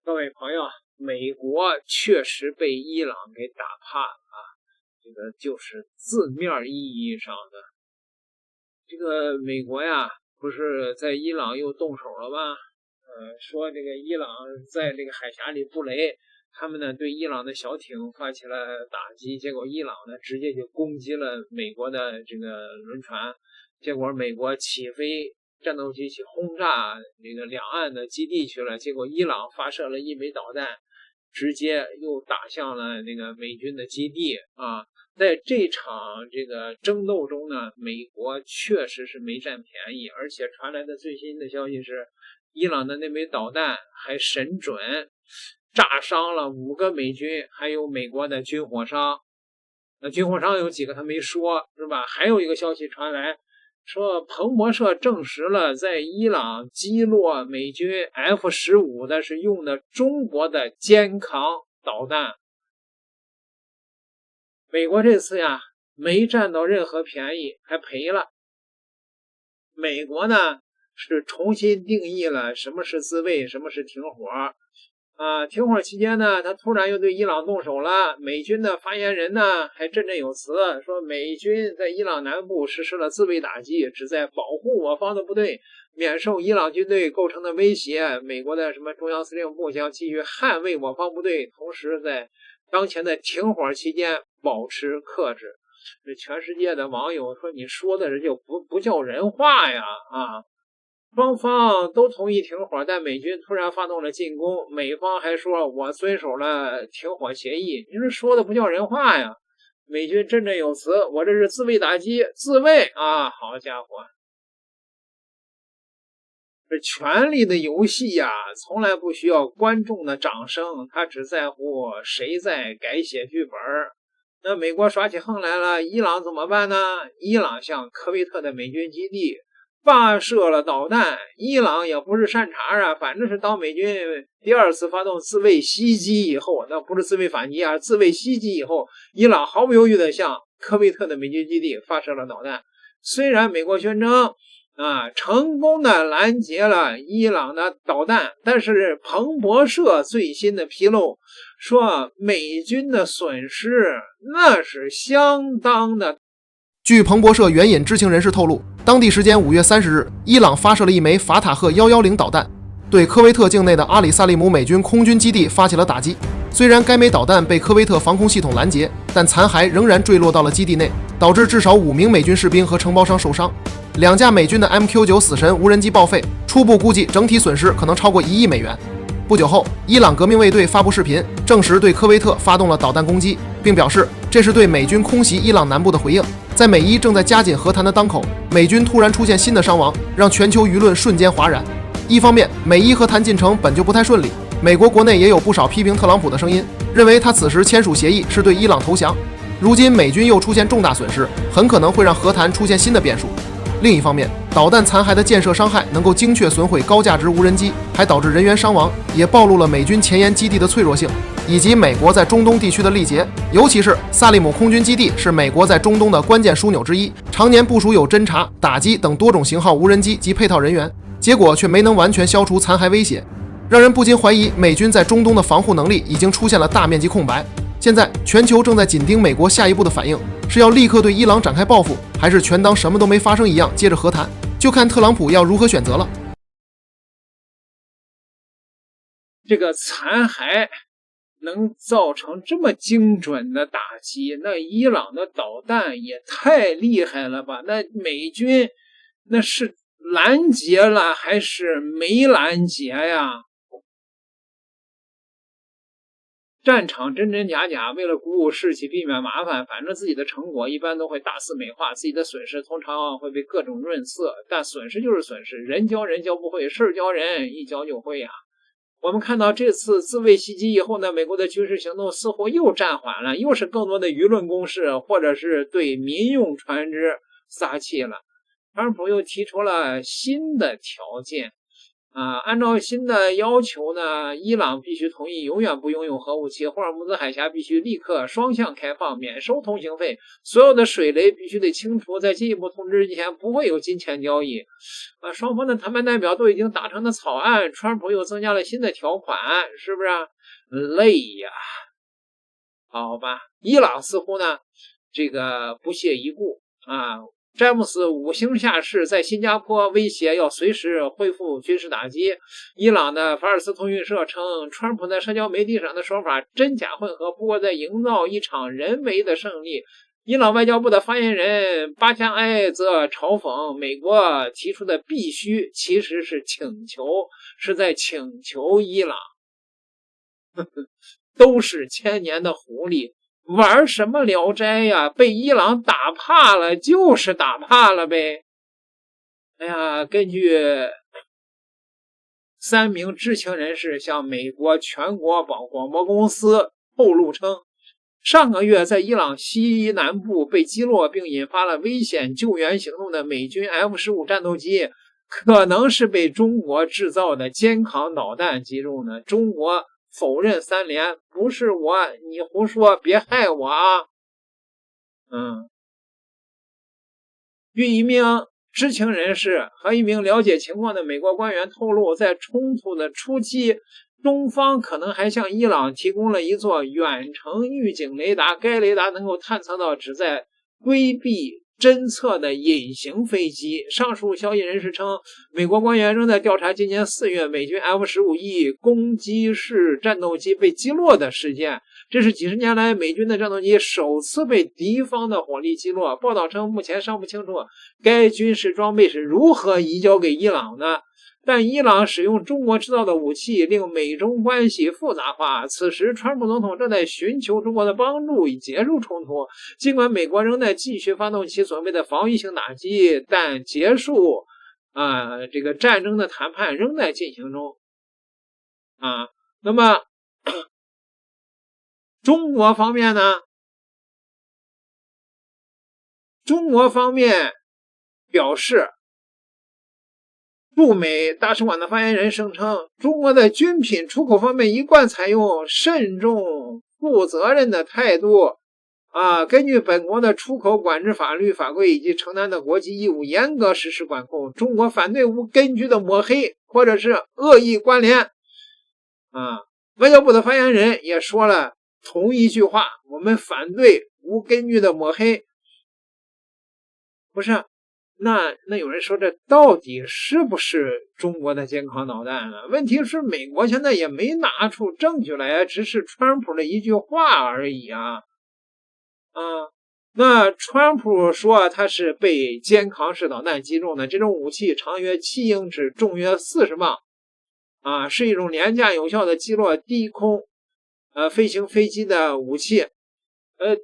各位朋友，美国確實被伊朗給打怕了啊，這個就是字面意義上的。這個美國呀，不是在伊朗又動手了嗎？說這個伊朗在這個海峽裡布雷，他們呢對伊朗的小艇發起了打擊，結果伊朗呢直接就攻擊了美國的这个輪船，結果美國起飛戰鬥機去轟炸這個兩岸的基地去了，結果伊朗發射了一枚導彈，直接又打向了那個美軍的基地啊。在這場這個爭鬥中呢，美國確實是沒占便宜，而且傳來的最新的消息是，伊朗的那枚導彈還神準，炸傷了5個美軍，還有美國的軍火商。那軍火商有幾個他沒說，是吧？還有一個消息傳來，說彭博社證實了，在伊朗擊落美軍 F-15的是用的中國的肩扛導彈。美國這次呀，沒占到任何便宜，還賠了。美國呢，是重新定義了什麼是自衛，什麼是停火。停火期間呢，他突然又對伊朗動手了。美軍的發言人呢，還振振有詞，說美軍在伊朗南部實施了自衛打擊，旨在保護我方的部隊，免受伊朗軍隊構成的威脅。美國的什麼中央司令部將繼續捍衛我方部隊，同時在當前的停火期間保持克制。這全世界的網友說，你說的這就不叫人話呀啊！雙方都同意停火，但美軍突然發動了進攻，美方還說我遵守了停火協議，你說的不叫人話呀！美軍振振有詞，我這是自衛打擊，自衛啊！好家伙，這權力的遊戲呀，從來不需要觀眾的掌聲，他只在乎誰在改寫劇本。那美國耍起橫來了，伊朗怎麼辦呢？伊朗向科威特的美軍基地發射了導彈，伊朗也不是善茬啊，反正是當美軍第二次發動自衛襲擊以後，那不是自衛反擊啊，自衛襲擊以後，伊朗毫不猶豫地向科威特的美軍基地發射了導彈。雖然美國宣稱成功的攔截了伊朗的導彈，但是彭博社最新的披露說，美軍的損失那是相當的。據彭博社援引知情人士透露，當地時間5月30日，伊朗發射了一枚法塔赫110導彈，對科威特境內的阿里薩利姆美軍空軍基地發起了打擊。雖然該枚導彈被科威特防空系統攔截，但殘骸仍然墜落到了基地內，導致至少5名美軍士兵和承包商受傷。2架美軍的 MQ-9 死神無人機報廢，初步估計整體損失可能超過1億美元。不久後，伊朗革命衛隊發布視頻，證實對科威特發動了導彈攻擊，並表示這是對美軍空襲伊朗南部的回應。在美伊正在加緊和談的當口，美軍突然出現新的傷亡，讓全球輿論瞬間譁然。一方面，美伊和談進程本就不太順利，美國國內也有不少批評特朗普的聲音，認為他此時簽署協議是對伊朗投降。如今美軍又出現重大損失，很可能會讓和談出現新的變數。另一方面，導彈殘骸的建設傷害能夠精確損毀高價值無人機，還導致人員傷亡，也暴露了美軍前沿基地的脆弱性，以及美國在中東地區的力竭。尤其是薩利姆空軍基地是美國在中東的關鍵樞紐之一，常年部署有偵察、打擊等多種型號無人機及配套人員，結果卻沒能完全消除殘骸威脅，讓人不禁懷疑美軍在中東的防護能力已經出現了大面積空白。現在全球正在緊盯美國下一步的反應，是要立刻對伊朗展開報復，還是全當什麼都沒發生一樣接着和談，就看特朗普要如何選擇了。這個殘骸能造成這麼精準的打擊，那伊朗的導彈也太厲害了吧？那美軍那是攔截了還是沒攔截呀？戰場真真假假，為了鼓舞士氣，避免麻煩，反正自己的成果一般都會大肆美化，自己的損失通常會被各種潤色，但損失就是損失，人教人教不會，事教人一教就會呀。我們看到這次自衛襲擊以後呢，美國的軍事行動似乎又暫緩了，又是更多的輿論攻勢，或者是對民用船只撒氣了。特朗普又提出了新的條件按照新的要求呢，伊朗必須同意永遠不擁有核武器，霍爾木茲海峽必須立刻雙向開放，免收通行費，所有的水雷必須得清除，在进一步通知之前不會有金錢交易。雙方的談判代表都已經達成的草案，川普又增加了新的條款，是不是累呀？好吧，伊朗似乎呢这個不屑一顧詹姆斯5星下士在新加坡威脅要隨時恢復軍事打擊。伊朗的法爾斯通讯社稱，川普在社交媒體上的說法真假混合，不過在營造一場人為的勝利。伊朗外交部的發言人巴加埃則嘲諷，美國提出的必須其實是請求，是在請求伊朗都是千年的狐狸，玩什麼聊齋呀？被伊朗打怕了就是打怕了唄。哎呀，根據3名知情人士向美国全國廣播公司透露稱，上個月在伊朗西南部被擊落並引發了危險救援行動的美軍 F-15 戰鬥機，可能是被中國制造的肩扛導彈擊中的。中國否認3連，不是我，你胡說，別害我啊！據一名知情人士和一名了解情況的美國官員透露，在衝突的初期，中方可能還向伊朗提供了一座遠程預警雷達，該雷達能夠探測到旨在規避偵測的隱形飛機。上述消息人士稱，美國官員仍在調查今年4月美軍 F-15E 攻擊式戰鬥機被擊落的事件，這是幾十年來美軍的戰鬥機首次被敵方的火力擊落。報道稱，目前尚不清楚該軍事裝備是如何移交給伊朗的，但伊朗使用中國制造的武器令美中關係複雜化。此時，川普總統正在尋求中國的幫助以結束衝突。盡管美國仍在繼續發動其所謂的防禦性打擊，但結束這個戰爭的談判仍在進行中。那麼中國方面呢？中國方面表示，駐美大使馆的发言人声称，中國在軍品出口方面一貫採用慎重負責任的態度根據本國的出口管制法律法規以及承擔的國際義務，嚴格實施管控。中國反對無根據的抹黑或者是惡意關聯外交部的发言人也說了同一句話，我們反對無根據的抹黑。不是，那有人說，這到底是不是中國的肩扛導彈呢？問題是美國現在也沒拿出證據來，只是川普的一句話而已那川普說他是被肩扛式導彈擊中的，這種武器長約7英尺，重約40磅是一種廉價有效的擊落低空飛行飛機的武器。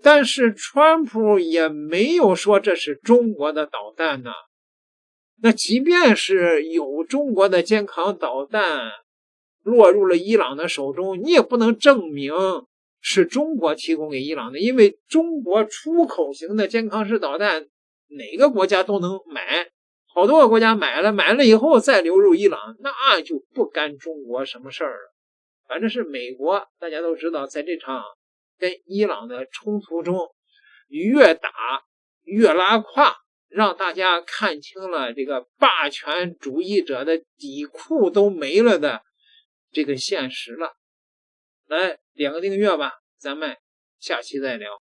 但是川普也沒有說這是中國的導彈呢。那即便是有中國的肩扛導彈落入了伊朗的手中，你也不能證明是中國提供給伊朗的，因為中國出口型的肩扛式導彈哪個國家都能買，好多個國家買了以後再流入伊朗，那就不干中國什麼事兒了。反正是美國，大家都知道，在這場跟伊朗的衝突中越打越拉胯，讓大家看清了這個霸權主義者的底褲都沒了的這個現實了。來點個訂閱吧，咱們下期再聊。